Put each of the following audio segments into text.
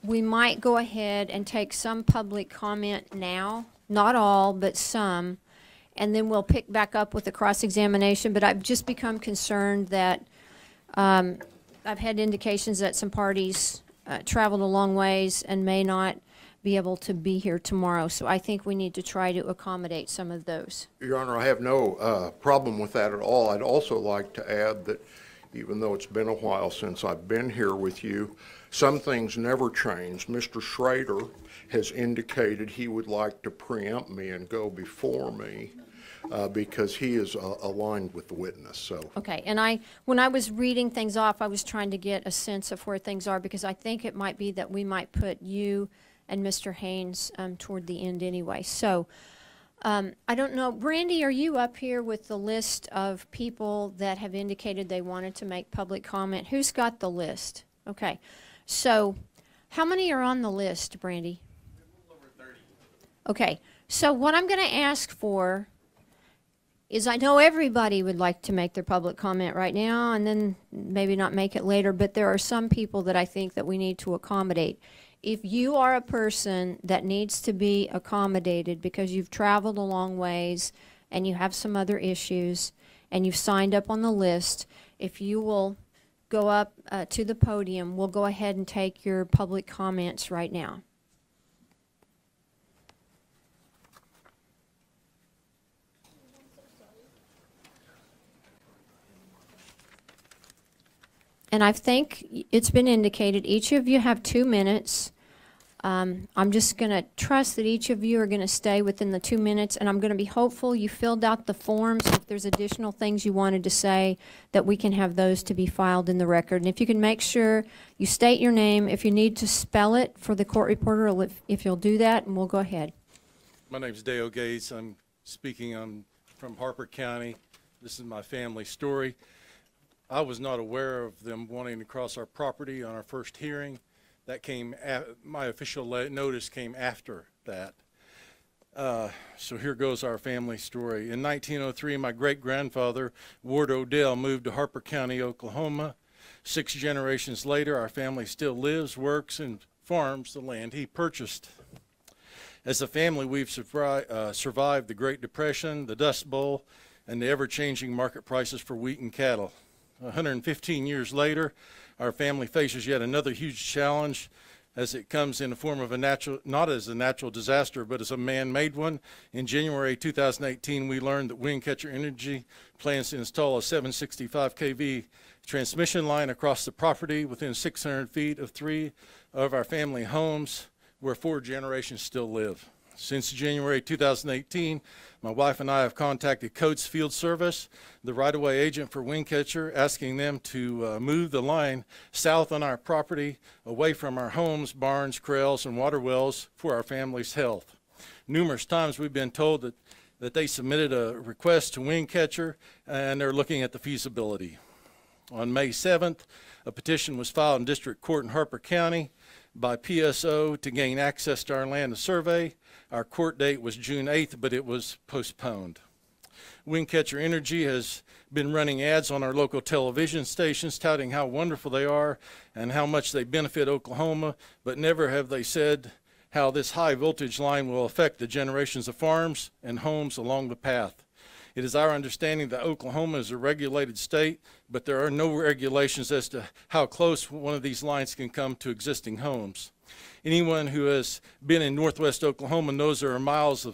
we might go ahead and take some public comment now, not all, but some, and then we'll pick back up with the cross-examination. But I've just become concerned that I've had indications that some parties traveled a long ways and may not be able to be here tomorrow. So I think we need to try to accommodate some of those. Your Honor, I have no problem with that at all. I'd also like to add that even though it's been a while since I've been here with you, some things never change. Mr. Schrader has indicated he would like to preempt me and go before me because he is aligned with the witness. So. Okay, and when I was reading things off, I was trying to get a sense of where things are, because I think it might be that we might put you and Mr. Haynes toward the end anyway. So I don't know. Brandy, are you up here with the list of people that have indicated they wanted to make public comment? Who's got the list? Okay. So how many are on the list, Brandy? A little over 30. Okay. So what I'm going to ask for is, I know everybody would like to make their public comment right now and then maybe not make it later, but there are some people that I think that we need to accommodate. If you are a person that needs to be accommodated because you've traveled a long ways and you have some other issues and you've signed up on the list, if you will go up to the podium, we'll go ahead and take your public comments right now. And I think it's been indicated, each of you have 2 minutes. I'm just going to trust that each of you are going to stay within the 2 minutes, and I'm going to be hopeful you filled out the forms. If there's additional things you wanted to say, that we can have those to be filed in the record. And if you can make sure you state your name, if you need to spell it for the court reporter, if you'll do that, and we'll go ahead. My name's Dale Gates. I'm speaking from Harper County. This is my family story. I was not aware of them wanting to cross our property on our first hearing. That came, my official notice came after that. So here goes our family story. In 1903, my great-grandfather, Ward Odell, moved to Harper County, Oklahoma. 6 generations later, our family still lives, works, and farms the land he purchased. As a family, we've survived the Great Depression, the Dust Bowl, and the ever-changing market prices for wheat and cattle. 115 years later, our family faces yet another huge challenge, as it comes in the form of not as a natural disaster, but as a man-made one. In January 2018, we learned that Windcatcher Energy plans to install a 765 kV transmission line across the property within 600 feet of 3 of our family homes, where 4 generations still live. Since January 2018, my wife and I have contacted Coates Field Service, the right-of-way agent for Windcatcher, asking them to move the line south on our property, away from our homes, barns, corrals, and water wells for our family's health. Numerous times we've been told that they submitted a request to Windcatcher and they're looking at the feasibility. On May 7th, a petition was filed in District Court in Harper County by PSO to gain access to our land to survey. Our court date was June 8th, but it was postponed. Windcatcher Energy has been running ads on our local television stations touting how wonderful they are and how much they benefit Oklahoma, but never have they said how this high voltage line will affect the generations of farms and homes along the path. It is our understanding that Oklahoma is a regulated state, but there are no regulations as to how close one of these lines can come to existing homes. Anyone who has been in northwest Oklahoma knows there are miles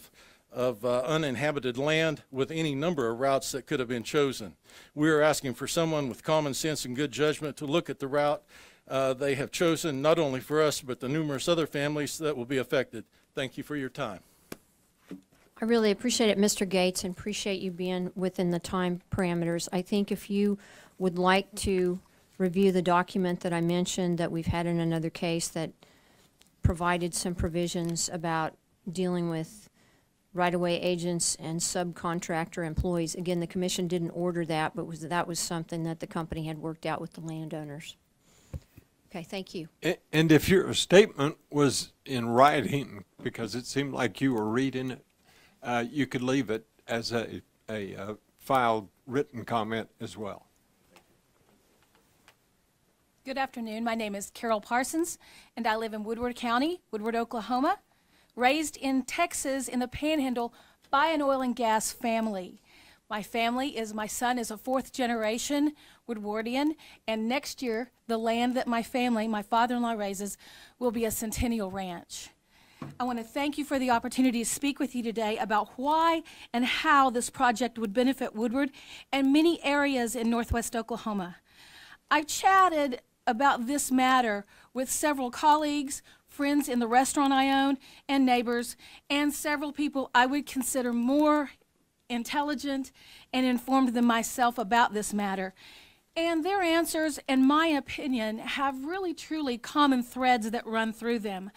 of uninhabited land with any number of routes that could have been chosen. We are asking for someone with common sense and good judgment to look at the route they have chosen, not only for us, but the numerous other families that will be affected. Thank you for your time. I really appreciate it, Mr. Gates, and appreciate you being within the time parameters. I think if you would like to review the document that I mentioned that we've had in another case that provided some provisions about dealing with right-of-way agents and subcontractor employees. Again, the commission didn't order that, but that was something that the company had worked out with the landowners. Okay, thank you. And if your statement was in writing, because it seemed like you were reading it, you could leave it as a filed written comment as well. Good afternoon. My name is Carol Parsons, and I live in Woodward County, Woodward, Oklahoma. Raised in Texas in the Panhandle by an oil and gas family. My son is a fourth generation Woodwardian, and next year, the land that my father-in-law raises, will be a Centennial Ranch. I want to thank you for the opportunity to speak with you today about why and how this project would benefit Woodward and many areas in northwest Oklahoma. I've chatted about this matter with several colleagues, friends in the restaurant I own, and neighbors, and several people I would consider more intelligent and informed than myself about this matter. And their answers, in my opinion, have really truly common threads that run through them.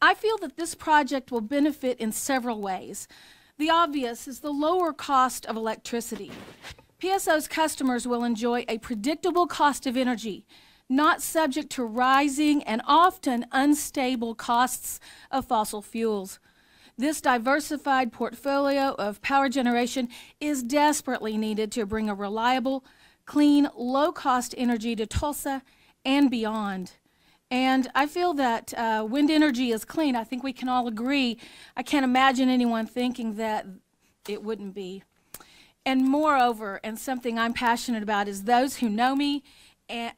I feel that this project will benefit in several ways. The obvious is the lower cost of electricity. PSO's customers will enjoy a predictable cost of energy, not subject to rising and often unstable costs of fossil fuels. This diversified portfolio of power generation is desperately needed to bring a reliable, clean, low-cost energy to Tulsa and beyond. And I feel that wind energy is clean. I think we can all agree. I can't imagine anyone thinking that it wouldn't be. And moreover, and something I'm passionate about, is those who know me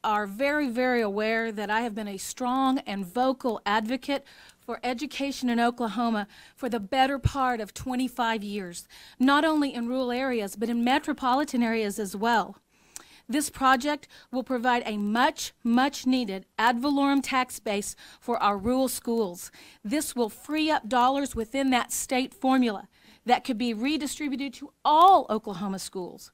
are very, very aware that I have been a strong and vocal advocate for education in Oklahoma for the better part of 25 years, not only in rural areas, but in metropolitan areas as well. This project will provide a much, much needed ad valorem tax base for our rural schools. This will free up dollars within that state formula that could be redistributed to all Oklahoma schools.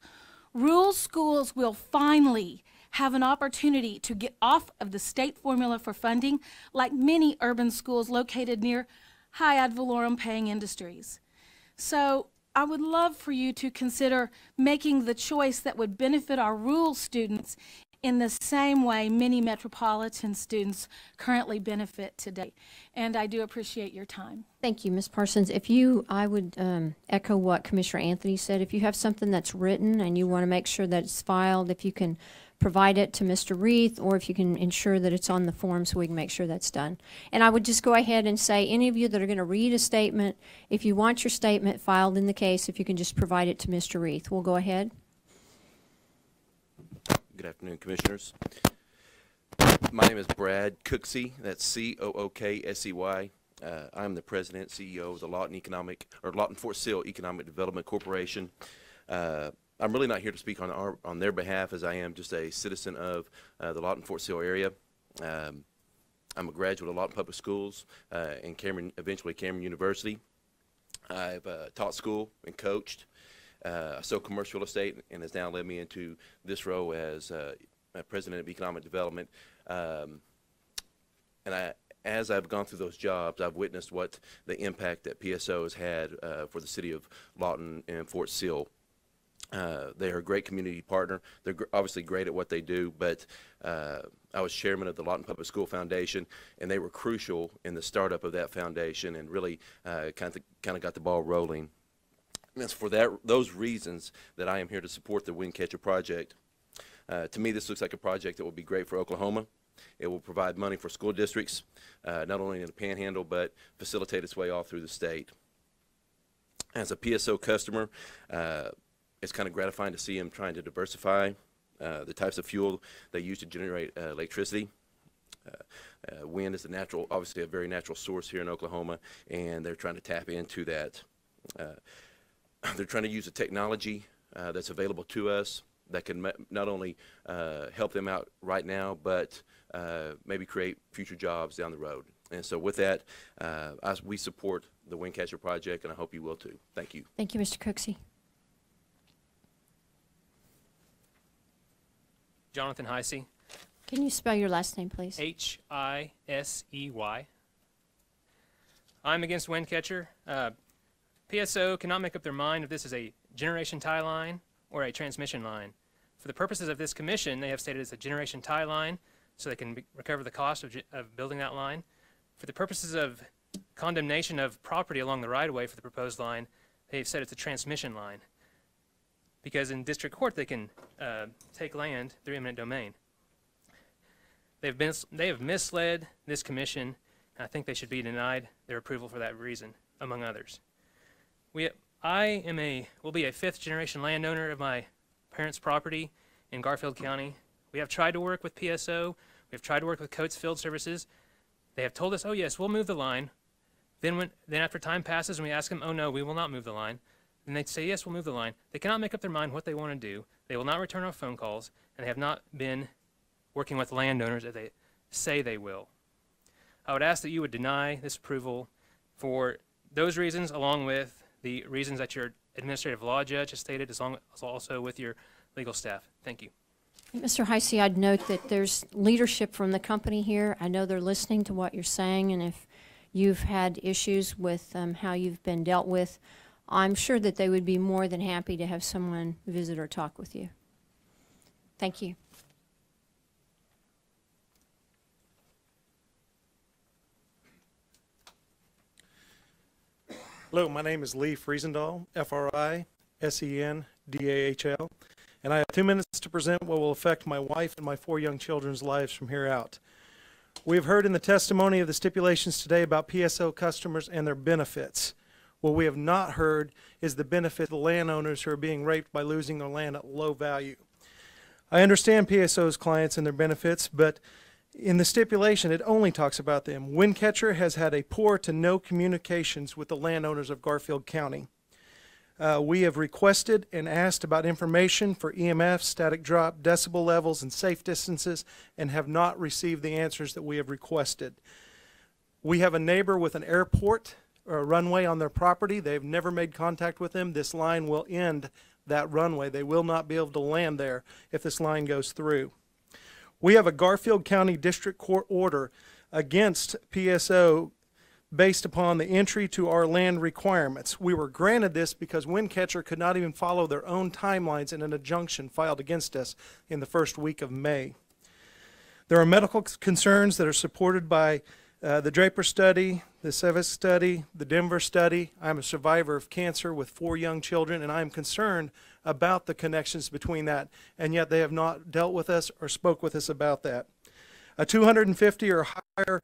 Rural schools will finally have an opportunity to get off of the state formula for funding, like many urban schools located near high ad valorem paying industries. So I would love for you to consider making the choice that would benefit our rural students in the same way many metropolitan students currently benefit today. And I do appreciate your time. Thank you, Ms. Parsons. I would echo what Commissioner Anthony said. If you have something that's written and you want to make sure that it's filed, if you can provide it to Mr. Reith, or if you can ensure that it's on the form so we can make sure that's done. And I would just go ahead and say, any of you that are going to read a statement, if you want your statement filed in the case, if you can just provide it to Mr. Reith. We'll go ahead. Good afternoon, Commissioners. My name is Brad Cooksey. That's C-O-O-K-S-E-Y. I'm the President, CEO of the Lawton Fort Sill Economic Development Corporation. I'm really not here to speak on their behalf, as I am just a citizen of the Lawton Fort Sill area. I'm a graduate of Lawton Public Schools and eventually Cameron University. I've taught school and coached. I sold commercial real estate, and has now led me into this role as President of Economic Development. As I've gone through those jobs, I've witnessed what the impact that PSO has had for the city of Lawton and Fort Sill. They are a great community partner. They're obviously great at what they do, but I was chairman of the Lawton Public School Foundation, and they were crucial in the startup of that foundation and really kind of got the ball rolling. And it's for those reasons that I am here to support the Windcatcher project. To me, this looks like a project that will be great for Oklahoma. It will provide money for school districts, not only in the Panhandle, but facilitate its way all through the state. As a PSO customer, it's kind of gratifying to see them trying to diversify the types of fuel they use to generate electricity. Wind is obviously a very natural source here in Oklahoma, and they're trying to tap into that. They're trying to use the technology that's available to us that can not only help them out right now, but maybe create future jobs down the road. And so with that, we support the Windcatcher project, and I hope you will too. Thank you. Thank you, Mr. Cooksey. Jonathan Heisey. Can you spell your last name, please? H-I-S-E-Y. I'm against Windcatcher. PSO cannot make up their mind if this is a generation tie line or a transmission line. For the purposes of this commission, they have stated it's a generation tie line, so they can recover the cost of building that line. For the purposes of condemnation of property along the right-of-way for the proposed line, they've said it's a transmission line, because in district court they can take land through eminent domain. They have misled this commission, and I think they should be denied their approval for that reason, among others. Will be a fifth-generation landowner of my parents' property in Garfield County. We have tried to work with PSO. We have tried to work with Coates Field Services. They have told us, oh yes, we'll move the line. Then after time passes and we ask them, oh no, we will not move the line, then they say, yes, we'll move the line. They cannot make up their mind what they want to do. They will not return our phone calls, and they have not been working with landowners as they say they will. I would ask that you would deny this approval for those reasons, along with the reasons that your administrative law judge has stated, as also with your legal staff. Thank you. Mr. Heisey, I'd note that there's leadership from the company here. I know they're listening to what you're saying, and if you've had issues with how you've been dealt with, I'm sure that they would be more than happy to have someone visit or talk with you. Thank you. Hello, my name is Lee Friesendahl, F-R-I-S-E-N-D-A-H-L, and I have 2 minutes to present what will affect my wife and my 4 young children's lives from here out. We have heard in the testimony of the stipulations today about PSO customers and their benefits. What we have not heard is the benefit of the landowners who are being raped by losing their land at low value. I understand PSO's clients and their benefits, but in the stipulation, it only talks about them. Windcatcher has had a poor to no communications with the landowners of Garfield County. We have requested and asked about information for EMF, static drop, decibel levels, and safe distances, and have not received the answers that we have requested. We have a neighbor with an airport or a runway on their property. They've never made contact with them. This line will end that runway. They will not be able to land there if this line goes through. We have a Garfield County District Court order against PSO based upon the entry to our land requirements. We were granted this because Windcatcher could not even follow their own timelines in an injunction filed against us in the first week of May. There are medical concerns that are supported by the Draper study, the Sevis study, the Denver study. I'm a survivor of cancer with 4 young children, and I am concerned about the connections between that, and yet they have not dealt with us or spoke with us about that. A 250 or higher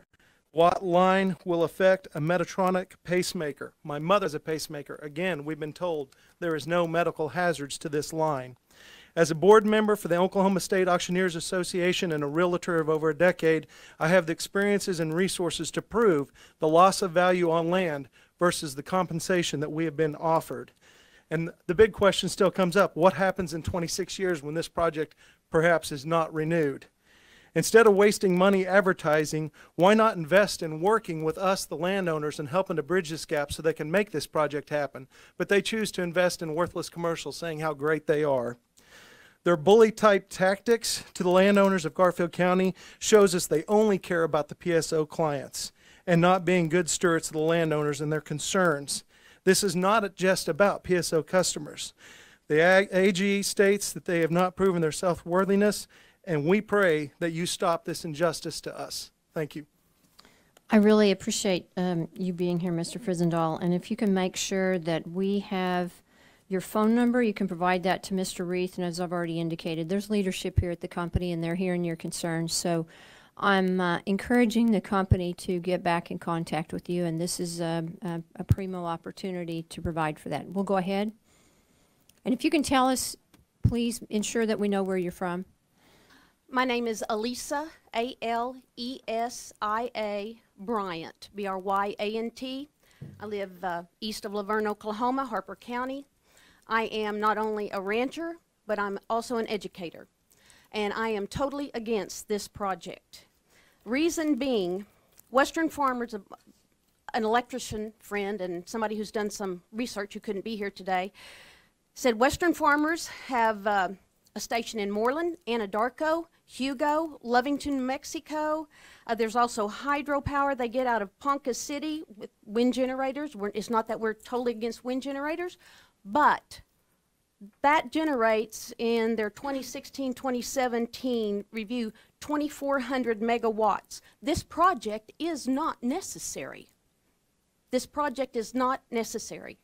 watt line will affect a Medtronic pacemaker. My mother's a pacemaker. Again, we've been told there is no medical hazards to this line. As a board member for the Oklahoma State Auctioneers Association and a realtor of over a decade, I have the experiences and resources to prove the loss of value on land versus the compensation that we have been offered. And the big question still comes up: what happens in 26 years when this project perhaps is not renewed? Instead of wasting money advertising, why not invest in working with us, the landowners, and helping to bridge this gap so they can make this project happen? But they choose to invest in worthless commercials saying how great they are. Their bully-type tactics to the landowners of Garfield County shows us they only care about the PSO clients and not being good stewards of the landowners and their concerns. This is not just about PSO customers. The AG states that they have not proven their self-worthiness, and we pray that you stop this injustice to us. Thank you. I really appreciate you being here, Mr. Friesendahl, and if you can make sure that we have your phone number, you can provide that to Mr. Reith, and as I've already indicated, there's leadership here at the company, and they're hearing your concerns. So I'm encouraging the company to get back in contact with you, and this is a primo opportunity to provide for that. We'll go ahead. And if you can tell us, please ensure that we know where you're from. My name is Alisa, A-L-E-S-I-A, Bryant, B-R-Y-A-N-T. I live east of Laverne, Oklahoma, Harper County. I am not only a rancher, but I'm also an educator. And I am totally against this project. Reason being, Western Farmers, an electrician friend and somebody who's done some research who couldn't be here today, said Western Farmers have a station in Moreland, Anadarko, Hugo, Lovington, New Mexico. There's also hydropower they get out of Ponca City with wind generators. It's not that we're totally against wind generators, but that generates in their 2016-2017 review 2,400 megawatts. This project is not necessary. This project is not necessary.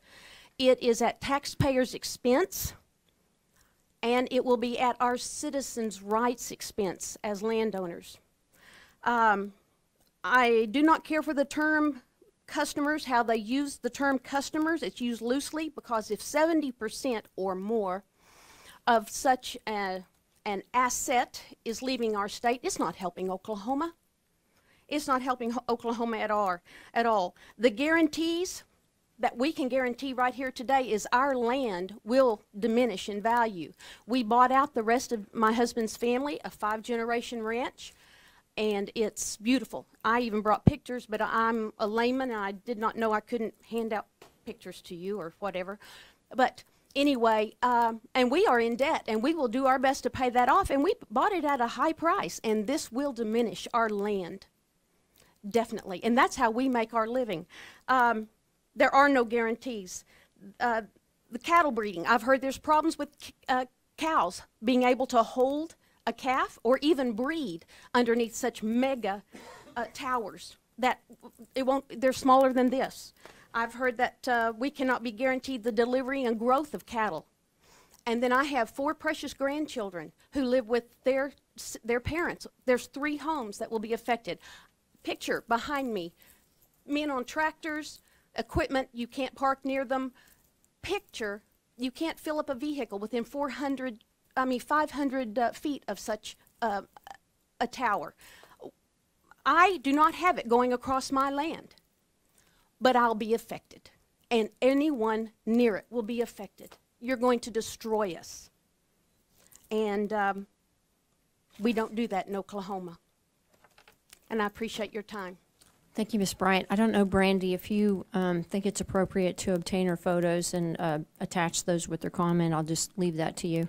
It is at taxpayers' expense, and it will be at our citizens' rights expense as landowners. I do not care for the term customers, how they use the term customers. It's used loosely because if 70% or more of such an asset is leaving our state, it's not helping Oklahoma. It's not helping Oklahoma at all. The guarantees that we can guarantee right here today is our land will diminish in value. We bought out the rest of my husband's family, a 5-generation ranch, and it's beautiful. I even brought pictures, but I'm a layman and I did not know I couldn't hand out pictures to you or whatever. But anyway, and we are in debt and we will do our best to pay that off, and we bought it at a high price, and this will diminish our land, definitely, and that's how we make our living. There are no guarantees. The cattle breeding, I've heard there's problems with cows being able to hold a calf or even breed underneath such mega towers that they're smaller than this. I've heard that we cannot be guaranteed the delivery and growth of cattle. And then I have 4 precious grandchildren who live with their parents. There's 3 homes that will be affected. Picture behind me, men on tractors, equipment, you can't park near them. Picture, you can't fill up a vehicle within 500 feet of such a tower. I do not have it going across my land, but I'll be affected, and anyone near it will be affected. You're going to destroy us, and we don't do that in Oklahoma, and I appreciate your time. Thank you, Ms. Bryant. I don't know, Brandy, if you think it's appropriate to obtain her photos and attach those with their comment. I'll just leave that to you.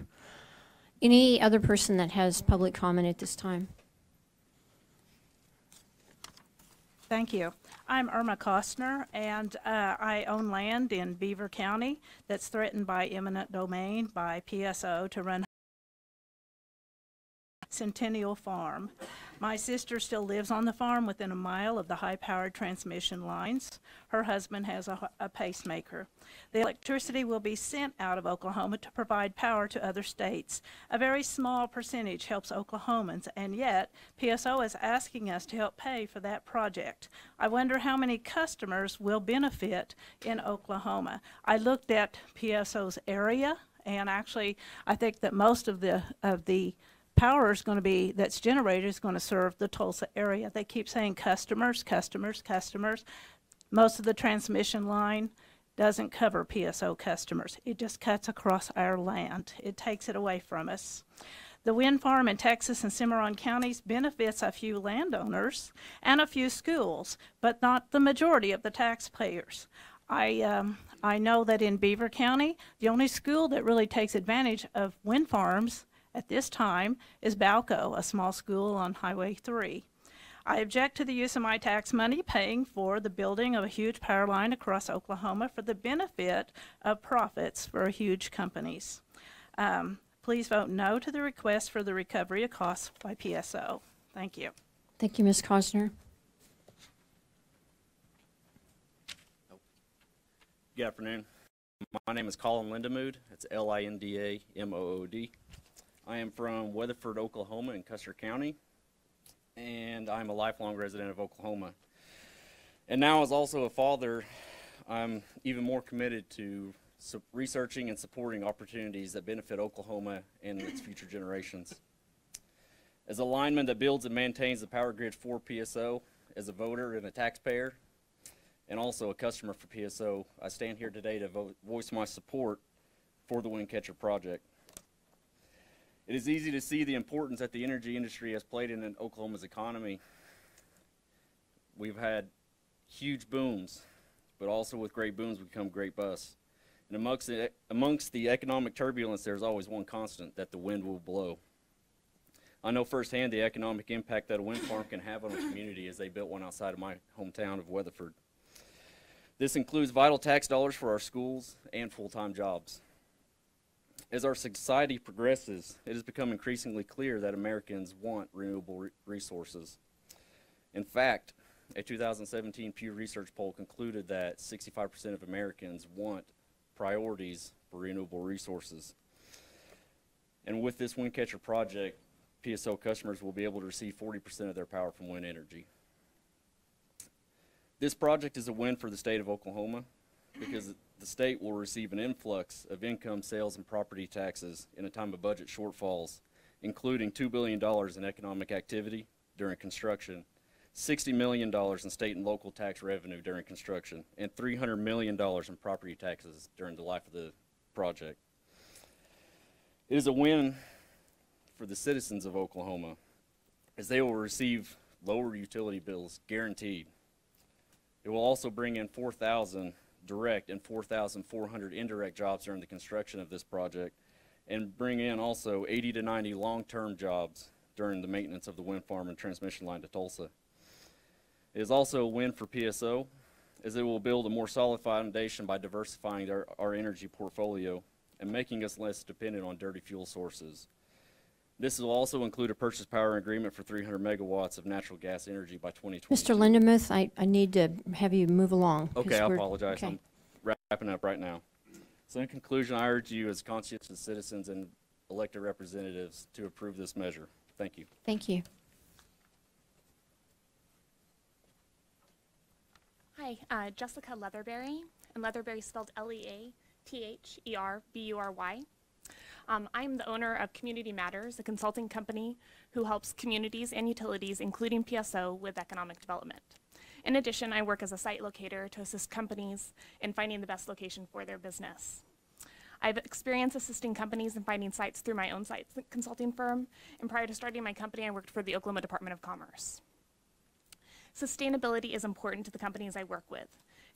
Any other person that has public comment at this time? Thank you. I'm Irma Kostner, and I own land in Beaver County that's threatened by eminent domain by PSO to run Centennial Farm. My sister still lives on the farm within a mile of the high-powered transmission lines. Her husband has a pacemaker. The electricity will be sent out of Oklahoma to provide power to other states. A very small percentage helps Oklahomans, and yet PSO is asking us to help pay for that project. I wonder how many customers will benefit in Oklahoma. I looked at PSO's area, and actually I think that most of the power is going to be, that's generated, is going to serve the Tulsa area. They keep saying customers, customers, customers. Most of the transmission line doesn't cover PSO customers. It just cuts across our land. It takes it away from us. The wind farm in Texas and Cimarron counties benefits a few landowners and a few schools, but not the majority of the taxpayers. I know that in Beaver County, the only school that really takes advantage of wind farms at this time is Balco, a small school on Highway 3. I object to the use of my tax money paying for the building of a huge power line across Oklahoma for the benefit of profits for huge companies. Please vote no to the request for the recovery of costs by PSO. Thank you. Thank you, Ms. Kostner. Good afternoon. My name is Colin Lindamood. It's Lindamood. I am from Weatherford, Oklahoma in Custer County, and I'm a lifelong resident of Oklahoma. And now, as also a father, I'm even more committed to researching and supporting opportunities that benefit Oklahoma and its future generations. As a lineman that builds and maintains the power grid for PSO, as a voter and a taxpayer, and also a customer for PSO, I stand here today to voice my support for the Windcatcher project. It is easy to see the importance that the energy industry has played in Oklahoma's economy. We've had huge booms, but also with great booms come great busts. And amongst the economic turbulence, there's always one constant, that the wind will blow. I know firsthand the economic impact that a wind farm can have on a community, as they built one outside of my hometown of Weatherford. This includes vital tax dollars for our schools and full-time jobs. As our society progresses, it has become increasingly clear that Americans want renewable resources. In fact, a 2017 Pew Research poll concluded that 65% of Americans want priorities for renewable resources. And with this Windcatcher project, PSO customers will be able to receive 40% of their power from wind energy. This project is a win for the state of Oklahoma because the state will receive an influx of income, sales, and property taxes in a time of budget shortfalls, including $2 billion in economic activity during construction, $60 million in state and local tax revenue during construction, and $300 million in property taxes during the life of the project. It is a win for the citizens of Oklahoma, as they will receive lower utility bills guaranteed. It will also bring in 4,000 direct and 4,400 indirect jobs during the construction of this project, and bring in also 80 to 90 long-term jobs during the maintenance of the wind farm and transmission line to Tulsa. It is also a win for PSO, as it will build a more solid foundation by diversifying our energy portfolio and making us less dependent on dirty fuel sources. This will also include a purchase power agreement for 300 megawatts of natural gas energy by 2022. Mr. Lindemuth, I need to have you move along. 'cause Okay, I we're- apologize. okay. I'm wrapping up right now. So in conclusion, I urge you as conscientious citizens and elected representatives to approve this measure. Thank you. Thank you. Hi, Jessica Leatherberry, and Leatherberry spelled Leatherbury. I'm the owner of Community Matters, a consulting company who helps communities and utilities, including PSO, with economic development. In addition, I work as a site locator to assist companies in finding the best location for their business. I have experience assisting companies in finding sites through my own site consulting firm, and prior to starting my company, I worked for the Oklahoma Department of Commerce. Sustainability is important to the companies I work with.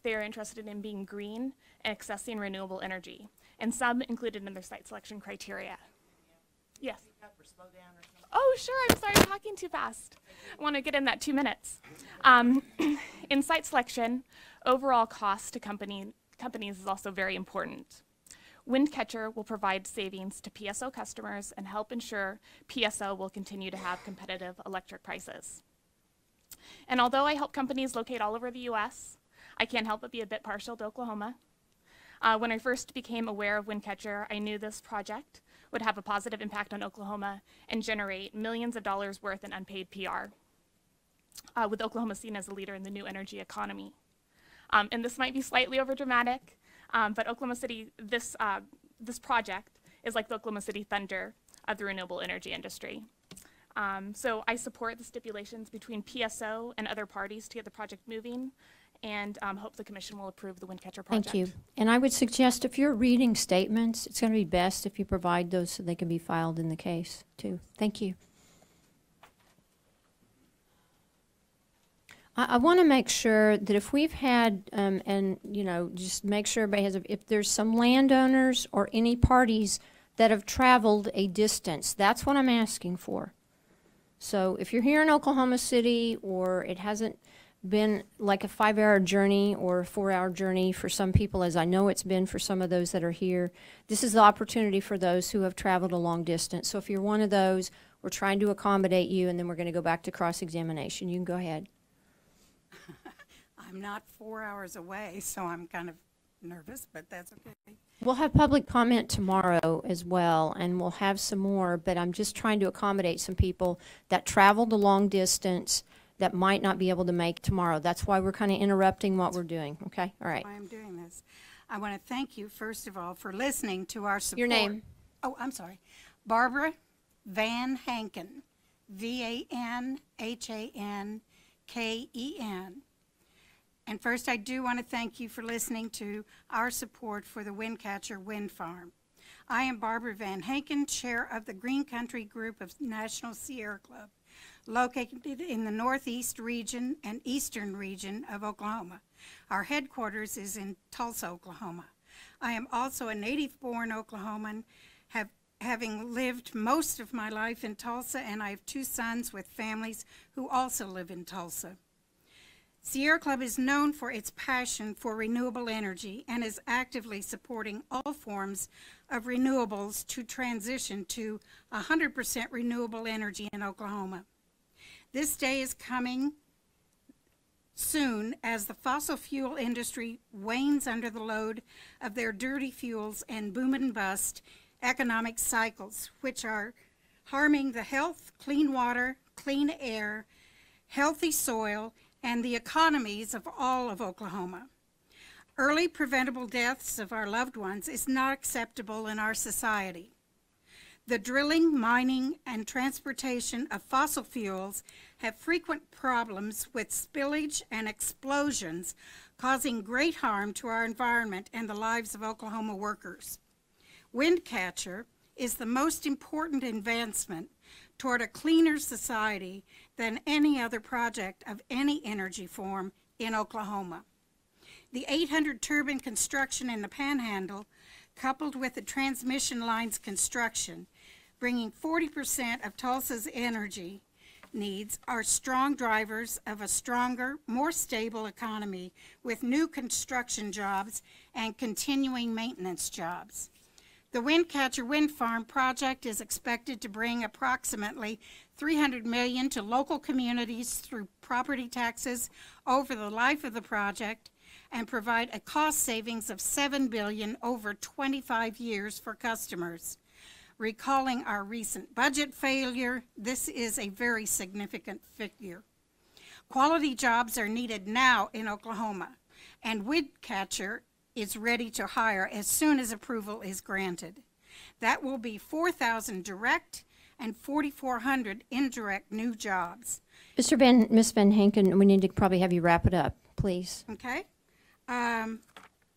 They are interested in being green and accessing renewable energy, and some included in their site selection criteria. Yes. Oh, sure. I'm sorry, I'm talking too fast. I want to get in that 2 minutes. In site selection, overall cost to companies is also very important. Windcatcher will provide savings to PSO customers and help ensure PSO will continue to have competitive electric prices. And although I help companies locate all over the U.S., I can't help but be a bit partial to Oklahoma. When I first became aware of Windcatcher, I knew this project would have a positive impact on Oklahoma and generate millions of dollars worth in unpaid PR, with Oklahoma seen as a leader in the new energy economy. And this might be slightly overdramatic, but Oklahoma City, this project is like the Oklahoma City Thunder of the renewable energy industry. So I support the stipulations between PSO and other parties to get the project moving, and hope the commission will approve the Windcatcher project. Thank you. And I would suggest if you're reading statements, it's going to be best if you provide those so they can be filed in the case, too. Thank you. I want to make sure that if we've had, and, you know, just make sure everybody has, if there's some landowners or any parties that have traveled a distance, that's what I'm asking for. So if you're here in Oklahoma City, or it hasn't been like a 5-hour journey or a 4-hour journey for some people, as I know it's been for some of those that are here, this is the opportunity for those who have traveled a long distance. So if you're one of those, we're trying to accommodate you, and then we're going to go back to cross-examination. You can go ahead. I'm not 4 hours away, so I'm kind of nervous, but that's okay. We'll have public comment tomorrow as well, and we'll have some more, but I'm just trying to accommodate some people that traveled a long distance that might not be able to make tomorrow. That's why we're kind of interrupting what we're doing, okay? All right. Why I'm doing this. I want to thank you, first of all, for listening to our support. Your name? Oh, I'm sorry. Barbara Van Hanken, V-A-N-H-A-N-K-E-N. And first, I do want to thank you for listening to our support for the Windcatcher Wind Farm. I am Barbara Van Hanken, chair of the Green Country Group of National Sierra Club, located in the northeast region and eastern region of Oklahoma. Our headquarters is in Tulsa, Oklahoma. I am also a native-born Oklahoman, having lived most of my life in Tulsa, and I have 2 sons with families who also live in Tulsa. Sierra Club is known for its passion for renewable energy and is actively supporting all forms of renewables to transition to 100% renewable energy in Oklahoma. This day is coming soon as the fossil fuel industry wanes under the load of their dirty fuels and boom and bust economic cycles, which are harming the health, clean water, clean air, healthy soil, and the economies of all of Oklahoma. Early preventable deaths of our loved ones is not acceptable in our society. The drilling, mining, and transportation of fossil fuels have frequent problems with spillage and explosions, causing great harm to our environment and the lives of Oklahoma workers. Windcatcher is the most important advancement toward a cleaner society than any other project of any energy form in Oklahoma. The 800 turbine construction in the Panhandle, coupled with the transmission lines construction, bringing 40% of Tulsa's energy needs, are strong drivers of a stronger, more stable economy with new construction jobs and continuing maintenance jobs. The Windcatcher Wind Farm project is expected to bring approximately $300 million to local communities through property taxes over the life of the project and provide a cost savings of $7 billion over 25 years for customers. Recalling our recent budget failure, this is a very significant figure. Quality jobs are needed now in Oklahoma, and Windcatcher is ready to hire as soon as approval is granted. That will be 4,000 direct and 4,400 indirect new jobs. Ms. Van Hanken, we need to probably have you wrap it up, please. Okay.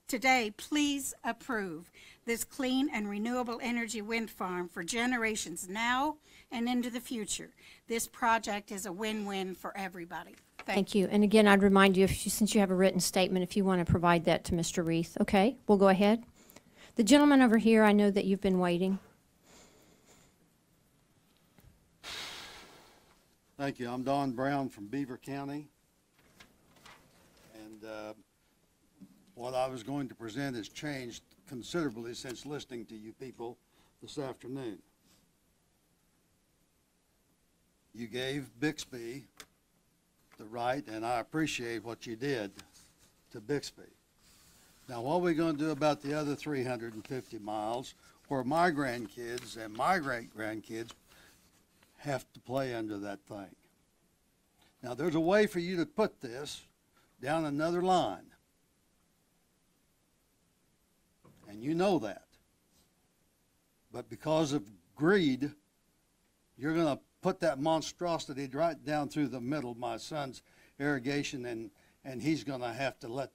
Today, please approve this clean and renewable energy wind farm for generations now and into the future. This project is a win-win for everybody. Thank you. And again, I'd remind you, since you have a written statement, if you want to provide that to Mr. Reith. Okay, we'll go ahead. The gentleman over here, I know that you've been waiting. Thank you. I'm Don Brown from Beaver County. And what I was going to present has changed considerably since listening to you people this afternoon. You gave Bixby the right, and I appreciate what you did to Bixby. Now, what are we going to do about the other 350 miles where my grandkids and my great-grandkids have to play under that thing? Now, there's a way for you to put this down another line, and you know that. But because of greed, you're going to put that monstrosity right down through the middle of my son's irrigation, and he's going to have to let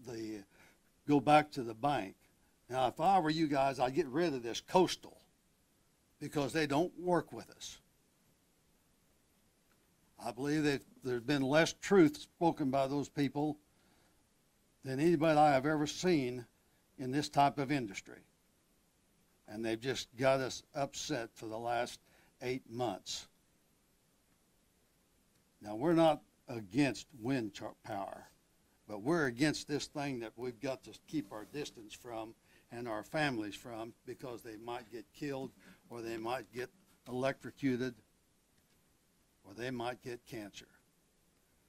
the go back to the bank. Now, if I were you guys, I'd get rid of this coastal because they don't work with us. I believe that there's been less truth spoken by those people than anybody I have ever seen in this type of industry. And they've just got us upset for the last 8 months. Now, we're not against wind power, but we're against this thing that we've got to keep our distance from and our families from, because they might get killed, or they might get electrocuted, or they might get cancer.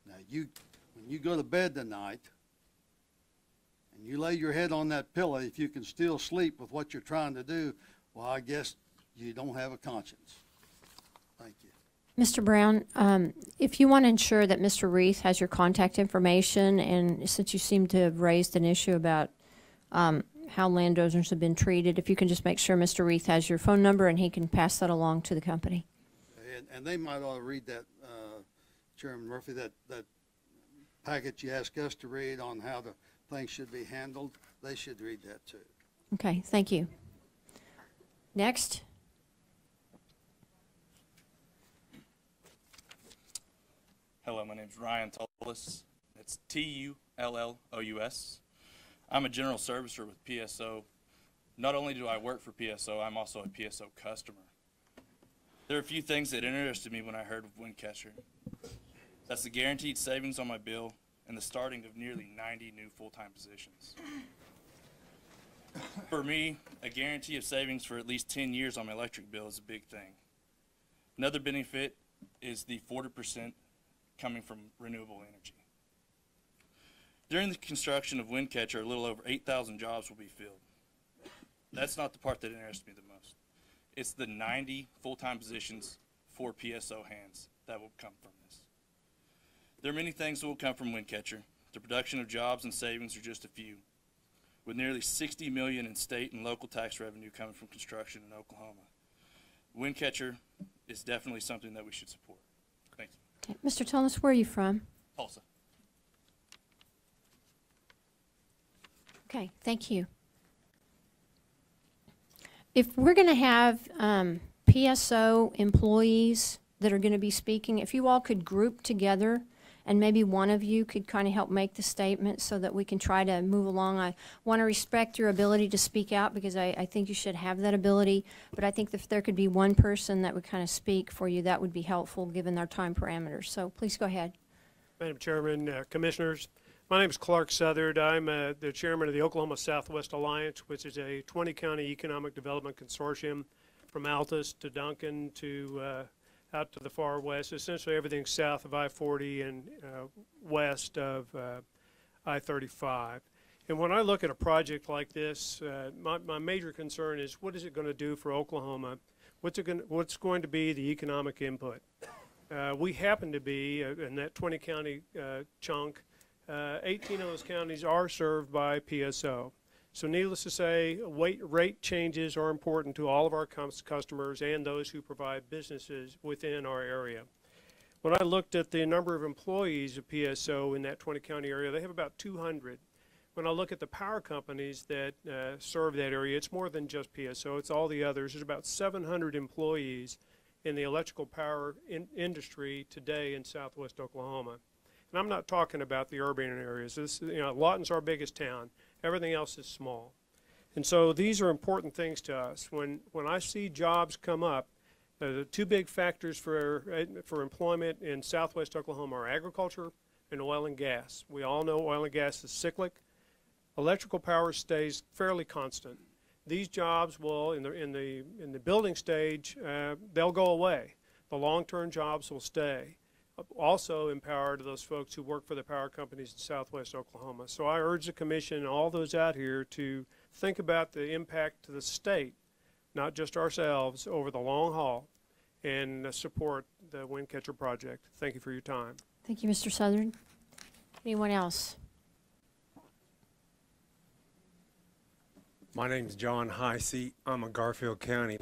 Now, when you go to bed tonight and you lay your head on that pillow, if you can still sleep with what you're trying to do, well, I guess you don't have a conscience. Thank you. Mr. Brown, if you want to ensure that Mr. Reith has your contact information, and since you seem to have raised an issue about how landowners have been treated, if you can just make sure Mr. Reith has your phone number and he can pass that along to the company. And they might ought to read that, Chairman Murphy, that packet you asked us to read on how the things should be handled. They should read that too. Okay, thank you. Next. Hello, my name is Ryan Tullus. It's Tullous. I'm a general servicer with PSO. Not only do I work for PSO, I'm also a PSO customer. There are a few things that interested me when I heard of Windcatcher. That's the guaranteed savings on my bill and the starting of nearly 90 new full-time positions. For me, a guarantee of savings for at least 10 years on my electric bill is a big thing. Another benefit is the 40% coming from renewable energy. During the construction of Windcatcher, a little over 8,000 jobs will be filled. That's not the part that interests me the most. It's the 90 full-time positions for PSO hands that will come from this. There are many things that will come from Windcatcher. The production of jobs and savings are just a few. With nearly $60 million in state and local tax revenue coming from construction in Oklahoma, Windcatcher is definitely something that we should support. Thank you. Okay. Mr. Tullis, where are you from? Tulsa. Okay, thank you. If we're going to have PSO employees that are going to be speaking, if you all could group together and maybe one of you could kind of help make the statement so that we can try to move along. I want to respect your ability to speak out because I think you should have that ability, but I think if there could be one person that would kind of speak for you, that would be helpful given our time parameters. So please go ahead. Madam Chairman, Commissioners, my name is Clark Southard. I'm the chairman of the Oklahoma Southwest Alliance, which is a 20-county economic development consortium from Altus to Duncan to out to the far west, essentially everything south of I-40 and west of I-35. And when I look at a project like this, my major concern is what is it going to do for Oklahoma? What's going to be the economic input? We happen to be, in that 20-county chunk, 18 of those counties are served by PSO. So needless to say, rate changes are important to all of our customers and those who provide businesses within our area. When I looked at the number of employees of PSO in that 20-county area, they have about 200. When I look at the power companies that serve that area, it's more than just PSO, it's all the others. There's about 700 employees in the electrical power industry today in southwest Oklahoma. And I'm not talking about the urban areas. This, Lawton's our biggest town. Everything else is small. And so these are important things to us. When I see jobs come up, the two big factors for employment in southwest Oklahoma are agriculture and oil and gas. We all know oil and gas is cyclic. Electrical power stays fairly constant. These jobs will, in the building stage, they'll go away. The long-term jobs will stay. Also empower to those folks who work for the power companies in southwest Oklahoma. So I urge the Commission and all those out here to think about the impact to the state, not just ourselves, over the long haul, and support the Windcatcher project. Thank you for your time. Thank you, Mr. Southern. Anyone else? My name is John Heisey. I'm a Garfield County